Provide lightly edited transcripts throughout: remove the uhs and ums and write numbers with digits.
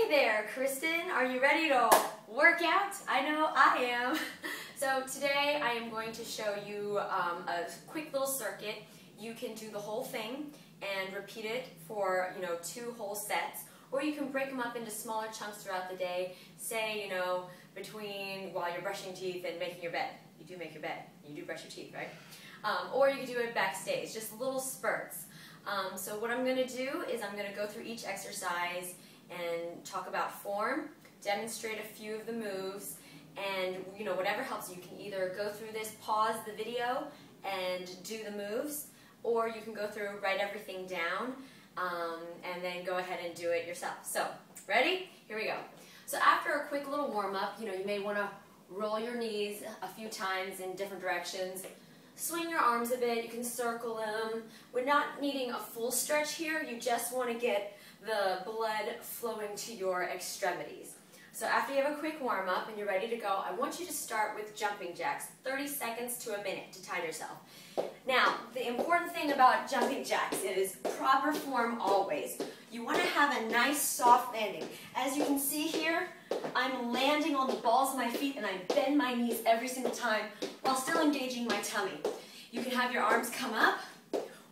Hey there, Kristen. Are you ready to work out? I know I am. So today I am going to show you a quick little circuit. You can do the whole thing and repeat it for 2 whole sets, or you can break them up into smaller chunks throughout the day. Say, between while you're brushing teeth and making your bed. You do make your bed. You do brush your teeth, right? Or you can do it backstage, just little spurts. So what I'm going to do is I'm going to go through each exercise and talk about form, demonstrate a few of the moves, and whatever helps you. You can either go through this, pause the video, and do the moves, or you can go through, write everything down, and then go ahead and do it yourself. So, ready? Here we go. So after a quick little warm-up, you may want to roll your knees a few times in different directions. Swing your arms a bit, you can circle them. We're not needing a full stretch here, you just want to get the blood flowing to your extremities. So after you have a quick warm-up and you're ready to go, I want you to start with jumping jacks, 30 seconds to a minute to time yourself. Now, the important thing about jumping jacks is proper form always. You want to have a nice soft landing. As you can see here, I'm landing on the balls of my feet and I bend my knees every single time while still engaging my tummy. You can have your arms come up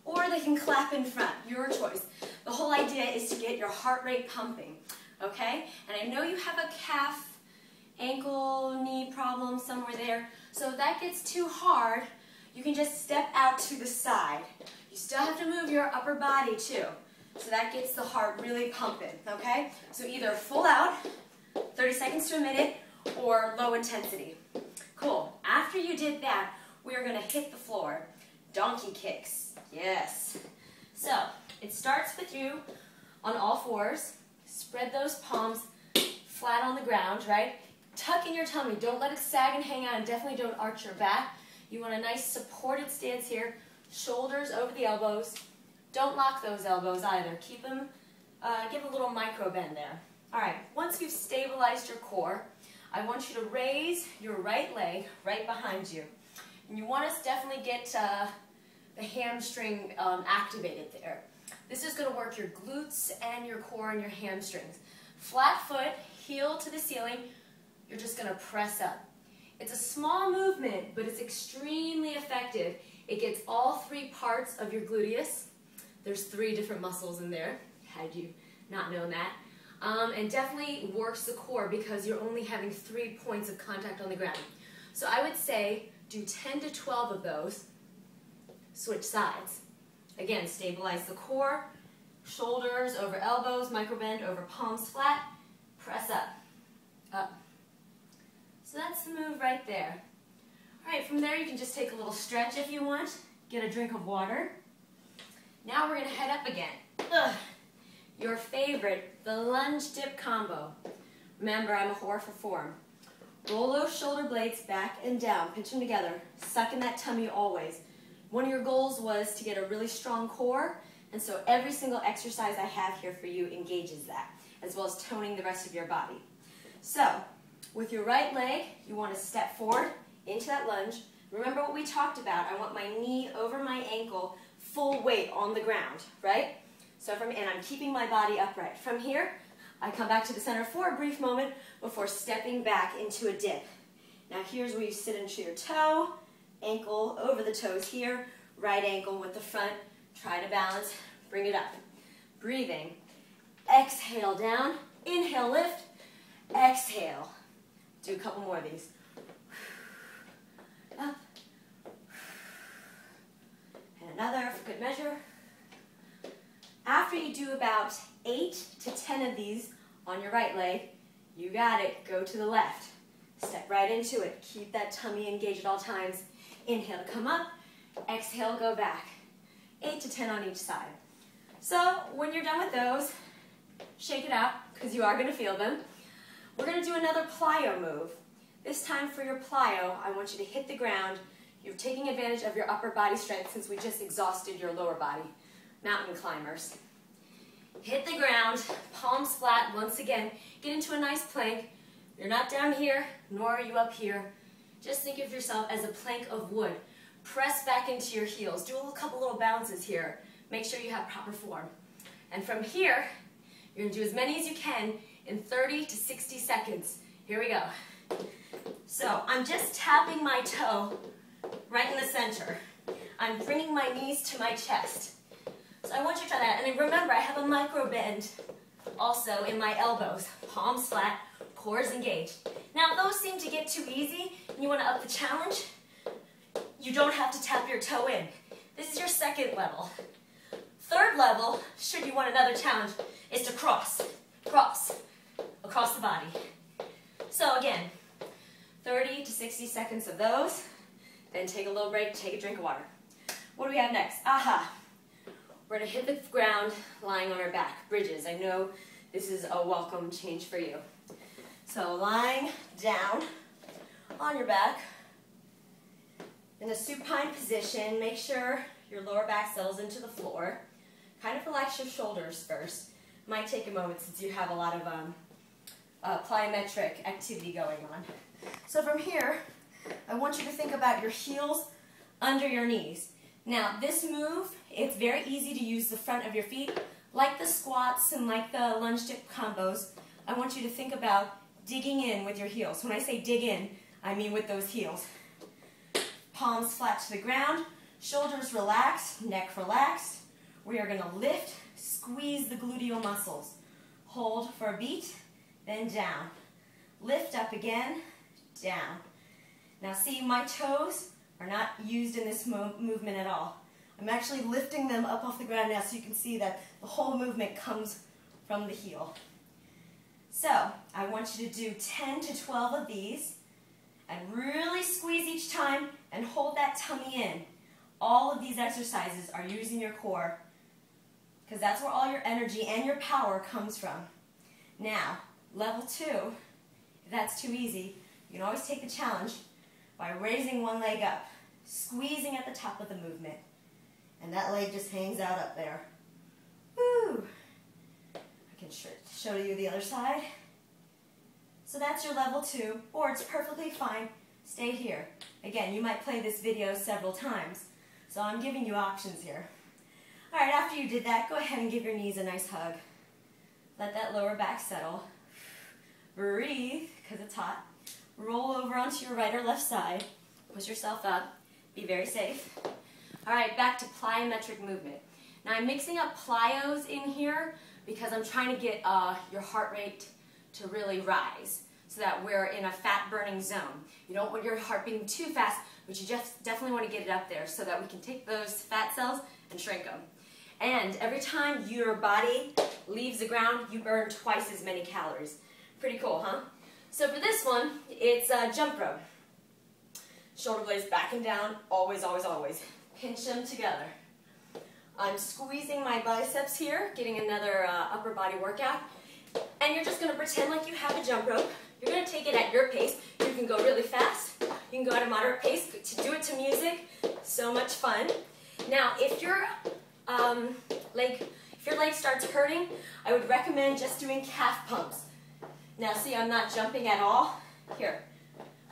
or they can clap in front, your choice. The whole idea is to get your heart rate pumping, okay? And I know you have a calf, ankle, knee problem somewhere there, so if that gets too hard, you can just step out to the side. You still have to move your upper body too, so that gets the heart really pumping, okay? So either full out, 30 seconds to a minute, or low intensity. Cool. After you did that, we are going to hit the floor. Donkey kicks. Yes. So, it starts with you on all fours. Spread those palms flat on the ground, right? Tuck in your tummy. Don't let it sag and hang out, and definitely don't arch your back. You want a nice supported stance here. Shoulders over the elbows. Don't lock those elbows either. Keep them, give a little micro bend there. All right, once you've stabilized your core, I want you to raise your right leg right behind you. And you want to definitely get the hamstring activated there. This is going to work your glutes and your core and your hamstrings. Flat foot, heel to the ceiling, you're just going to press up. It's a small movement, but it's extremely effective. It gets all 3 parts of your gluteus. There's 3 different muscles in there, had you not known that. And definitely works the core because you're only having 3 points of contact on the ground. So I would say do 10 to 12 of those. Switch sides. Again, stabilize the core, shoulders over elbows, microbend over palms flat, press up, up. So that's the move right there. All right, from there you can just take a little stretch if you want, get a drink of water. Now we're going to head up again. Ugh. Your favorite, the lunge dip combo. Remember, I'm a whore for form. Roll those shoulder blades back and down, pinch them together, suck in that tummy always. One of your goals was to get a really strong core, and so every single exercise I have here for you engages that, as well as toning the rest of your body. So, with your right leg, you want to step forward into that lunge. Remember what we talked about. I want my knee over my ankle, full weight on the ground, right? So and I'm keeping my body upright. From here, I come back to the center for a brief moment before stepping back into a dip. Now here's where you sit into your toe, ankle over the toes here, right ankle with the front. Try to balance, bring it up. Breathing. Exhale down, inhale lift, exhale. Do a couple more of these. Up. And another for good measure. After you do about 8 to 10 of these on your right leg, you got it, go to the left. Step right into it. Keep that tummy engaged at all times. Inhale to come up, exhale, go back. 8 to 10 on each side. So when you're done with those, shake it out, because you are going to feel them. We're going to do another plyo move. This time for your plyo, I want you to hit the ground. You're taking advantage of your upper body strength since we just exhausted your lower body. Mountain climbers. Hit the ground, palms flat once again. Get into a nice plank. You're not down here, nor are you up here. Just think of yourself as a plank of wood. Press back into your heels. Do a couple little bounces here. Make sure you have proper form. And from here, you're going to do as many as you can in 30 to 60 seconds. Here we go. So I'm just tapping my toe right in the center. I'm bringing my knees to my chest. So I want you to try that. And remember, I have a micro bend also in my elbows. Palms flat, cores engaged. Now, if those seem to get too easy and you want to up the challenge, you don't have to tap your toe in. This is your second level. Third level, should you want another challenge, is to cross across the body. So again, 30 to 60 seconds of those, then take a little break, take a drink of water. What do we have next? Aha. We're going to hit the ground lying on our back. Bridges. I know this is a welcome change for you. So lying down on your back in a supine position, make sure your lower back settles into the floor. Kind of relax your shoulders first. Might take a moment since you have a lot of plyometric activity going on. So from here, I want you to think about your heels under your knees. Now this move, it's very easy to use the front of your feet. Like the squats and like the lunge dip combos, I want you to think about digging in with your heels. When I say dig in, I mean with those heels. Palms flat to the ground, shoulders relaxed, neck relaxed. We are going to lift, squeeze the gluteal muscles. Hold for a beat, then down. Lift up again, down. Now see, my toes are not used in this movement at all. I'm actually lifting them up off the ground now so you can see that the whole movement comes from the heel. So, I want you to do 10 to 12 of these and really squeeze each time and hold that tummy in. All of these exercises are using your core because that's where all your energy and your power comes from. Now, level 2, if that's too easy, you can always take the challenge by raising one leg up, squeezing at the top of the movement, and that leg just hangs out up there. Woo! I can show you the other side. So that's your level 2, or it's perfectly fine. Stay here. Again, you might play this video several times, so I'm giving you options here. All right, after you did that, go ahead and give your knees a nice hug. Let that lower back settle. Breathe, because it's hot. Roll over onto your right or left side. Push yourself up. Be very safe. All right, back to plyometric movement. Now I'm mixing up plyos in here because I'm trying to get your heart rate to really rise so that we're in a fat burning zone. You don't want your heart beating too fast, but you just definitely want to get it up there so that we can take those fat cells and shrink them. And every time your body leaves the ground, you burn twice as many calories. Pretty cool, huh? So for this one, it's jump rope. Shoulder blades back and down, always, always, always. Pinch them together. I'm squeezing my biceps here, getting another upper body workout. And you're just going to pretend like you have a jump rope. You're going to take it at your pace. You can go really fast. You can go at a moderate pace. To do it to music, so much fun. Now, if your leg starts hurting, I would recommend just doing calf pumps. Now, see, I'm not jumping at all. Here,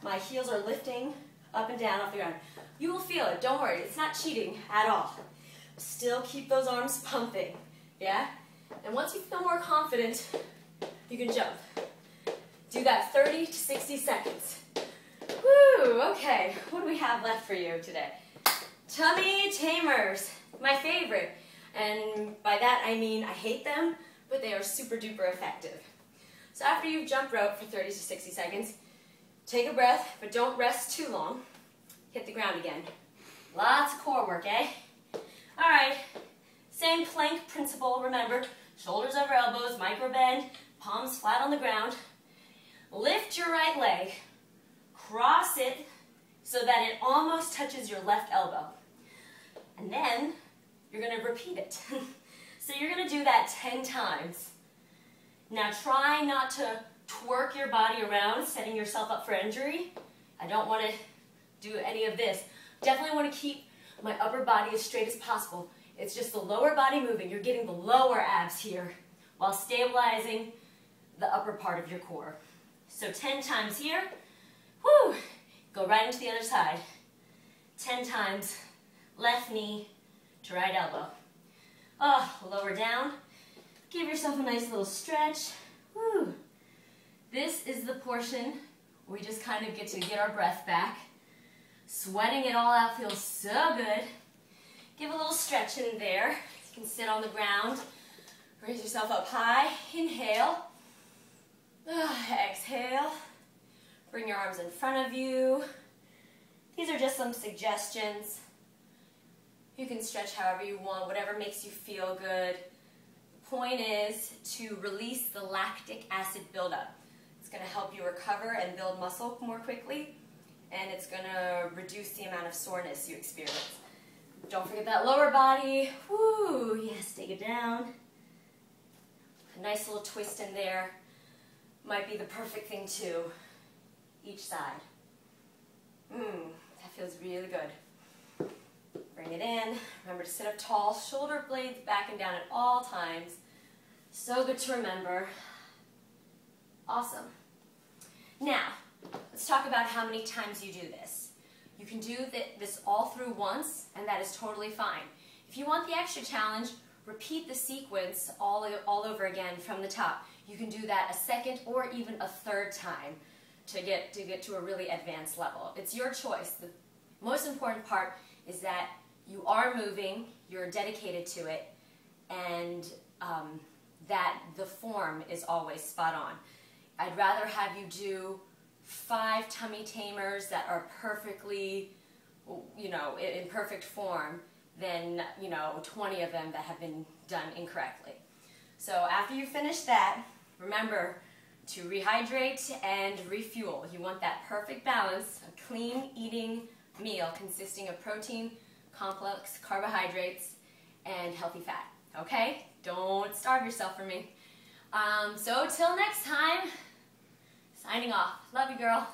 my heels are lifting up and down off the ground. You will feel it. Don't worry. It's not cheating at all. Still keep those arms pumping. Yeah? And once you feel more confident, you can jump. Do that 30 to 60 seconds. Woo! Okay, what do we have left for you today? Tummy tamers, my favorite. And by that I mean I hate them, but they are super duper effective. So after you've jumped rope for 30 to 60 seconds, take a breath, but don't rest too long. Hit the ground again. Lots of core work, eh? All right, same plank principle, remember. Shoulders over elbows, micro bend, palms flat on the ground. Lift your right leg, cross it so that it almost touches your left elbow. And then you're going to repeat it. So you're going to do that 10 times. Now try not to twerk your body around, setting yourself up for injury. I don't want to do any of this. Definitely want to keep my upper body as straight as possible. It's just the lower body moving. You're getting the lower abs here while stabilizing the upper part of your core. So 10 times here. Whoo! Go right into the other side. 10 times. Left knee to right elbow. Oh, lower down. Give yourself a nice little stretch. Woo! This is the portion where we just kind of get to get our breath back. Sweating it all out feels so good. Give a little stretch in there. You can sit on the ground. Raise yourself up high. Inhale. Exhale. Bring your arms in front of you. These are just some suggestions. You can stretch however you want, whatever makes you feel good. The point is to release the lactic acid buildup. It's going to help you recover and build muscle more quickly, and it's going to reduce the amount of soreness you experience. Don't forget that lower body. Woo, yes, take it down. A nice little twist in there might be the perfect thing too. Each side. That feels really good. Bring it in. Remember to sit up tall, shoulder blades back and down at all times. So good to remember. Awesome. Now, let's talk about how many times you do this. You can do this all through once, and that is totally fine. If you want the extra challenge, repeat the sequence all over again from the top. You can do that a second or even a third time to get to a really advanced level. It's your choice. The most important part is that you are moving, you're dedicated to it, and that the form is always spot on. I'd rather have you do 5 tummy tamers that are perfectly, in perfect form than, 20 of them that have been done incorrectly. So after you finish that, remember to rehydrate and refuel. You want that perfect balance, a clean eating meal consisting of protein, complex carbohydrates, and healthy fat. Okay? Don't starve yourself for me. So till next time, signing off. Love you, girl.